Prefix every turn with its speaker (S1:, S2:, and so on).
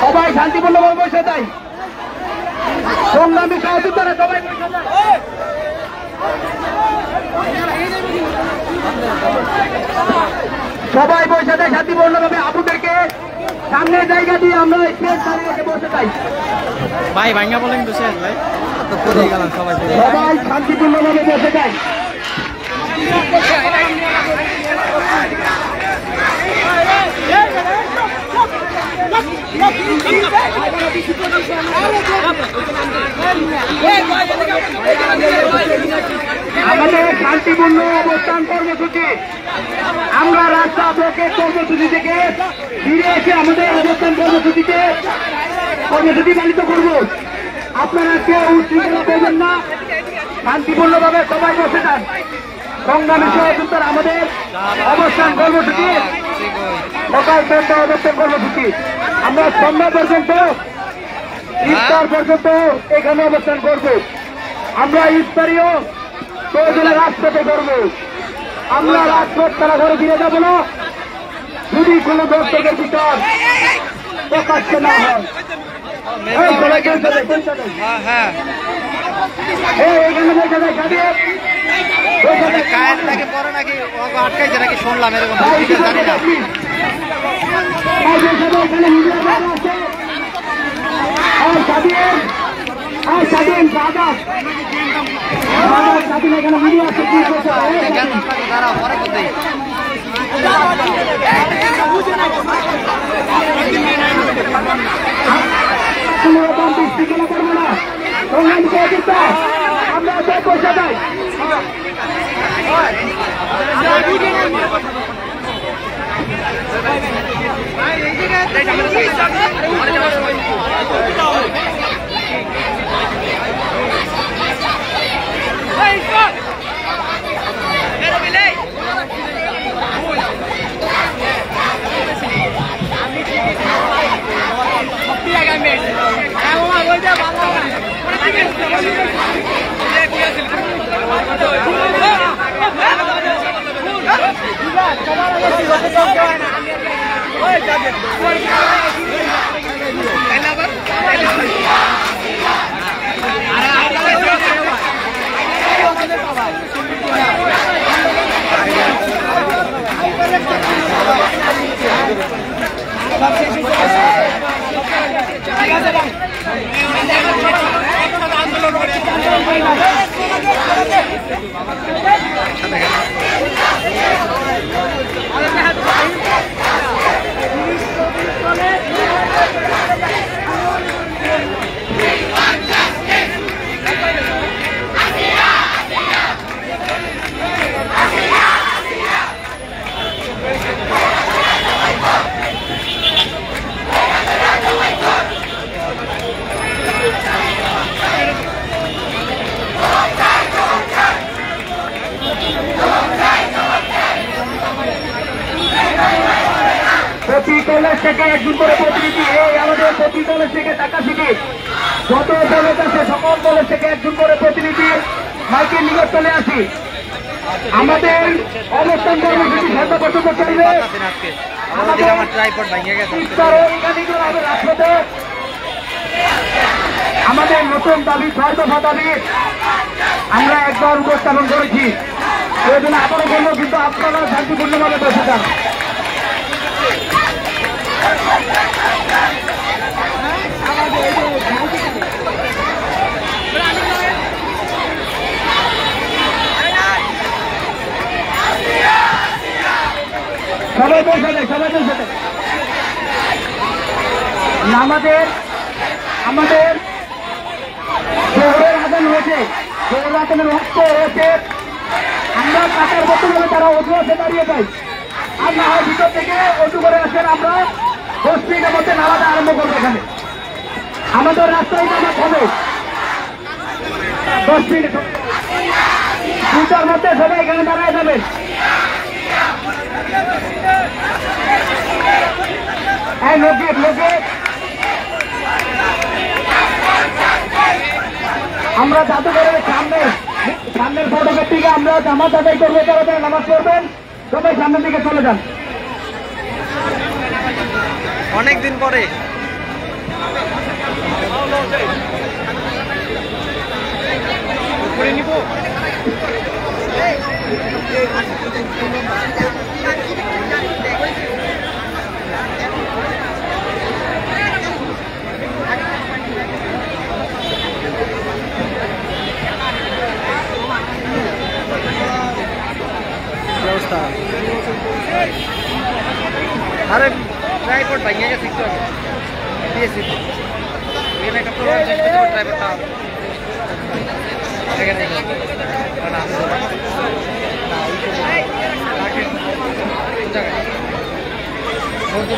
S1: সবাই শান্তিপূর্ণভাবে বসে যায়। সংগ্রামী সহযোদ্ধারা সবাই বসে যায়। সবাই বসে যায় শান্তিপূর্ণভাবে। আপুদেরকে সামনের জায়গা দিয়ে আমরা শেষ তারিখে বসে যাই।
S2: ভাই ভাঙ্গা বলেন তো শেষ ভাই,
S1: সবাই শান্তিপূর্ণভাবে বসে যায়। আমাদের শান্তিপূর্ণ অবস্থান কর্মসূচি, আমরা রাস্তা ব্লকের কর্মসূচি থেকে ফিরে এসে আমাদের অবস্থান কর্মসূচি পালিত করব। আপনারা কেউ উচ্ছৃঙ্খলা করবেন না, শান্তিপূর্ণভাবে সবাই বসে যান। সংগ্রামী সহযোদ্ধারা আমাদের অবস্থান কর্মসূচি সকাল 10টা অবস্থান কর্মসূচি, আমরা সন্ধ্যা পর্যন্ত ইফতার পর্যন্ত এখানে অবস্থান করব। আমরা ইফতারিও প্রয়োজনে রাজপথে করব। আমরা রাজপথ তারা ঘরে ফিরে যাব না যদি কোনো দর্শকের ভিতর প্রকাশ্যে না হয়।
S2: আটকাইছে নাকি শুনলাম, এরকম জানি না।
S1: আমরা পয়সা দেয় কলেজ থেকে একজন করে প্রতিনিধি, এই আমাদের প্রতি কলেজ থেকে টাকা শিখি যত কলেজ আছে সকল কলেজ থেকে একজন করে প্রতিনিধি মাইকের নিকট চলে আসি। আমাদের অবস্থান কর্মসূচি সন্ধ্যা পর্যন্ত চলবে। আমাদের নতুন দাবি 6 দফা দাবি আমরা একবার উপস্থাপন করেছি, ওই জন্য আবারও বলবো, কিন্তু আপনারা শান্তিপূর্ণভাবে বসে যান। সবাই বসে দেয়, সবাই বসে দেয়। আমাদের শহরের আদান হয়েছে, শহরের আদানের রক্ত হয়েছে। আমরা কাটার বর্তমানে তারা অজু আছে দাঁড়িয়ে যাই, আর না হয় ভিতর থেকে অজু করে আসেন। আমরা 10 মিনিটের মধ্যে নামাজ আরম্ভ করবো। এখানে আমাদের রাস্তায় নামাজ হবে। 10 মিনিট 2টার মধ্যে সবাই এখানে দাঁড়ায় যাবেন। আমরা জাদুঘরের সামনের ফটকের দিকে আমরা জামাত আদায় করবো, তারা নামাজ পড়বেন, সবাই সামনের দিকে চলে যান।
S2: অনেকদিন পরে করে নিব। अरे ट्राइपॉड भैया का सीखते हो ये सीख ये मैं करता हूँ ट्राइपॉड था क्या नहीं बना बहुत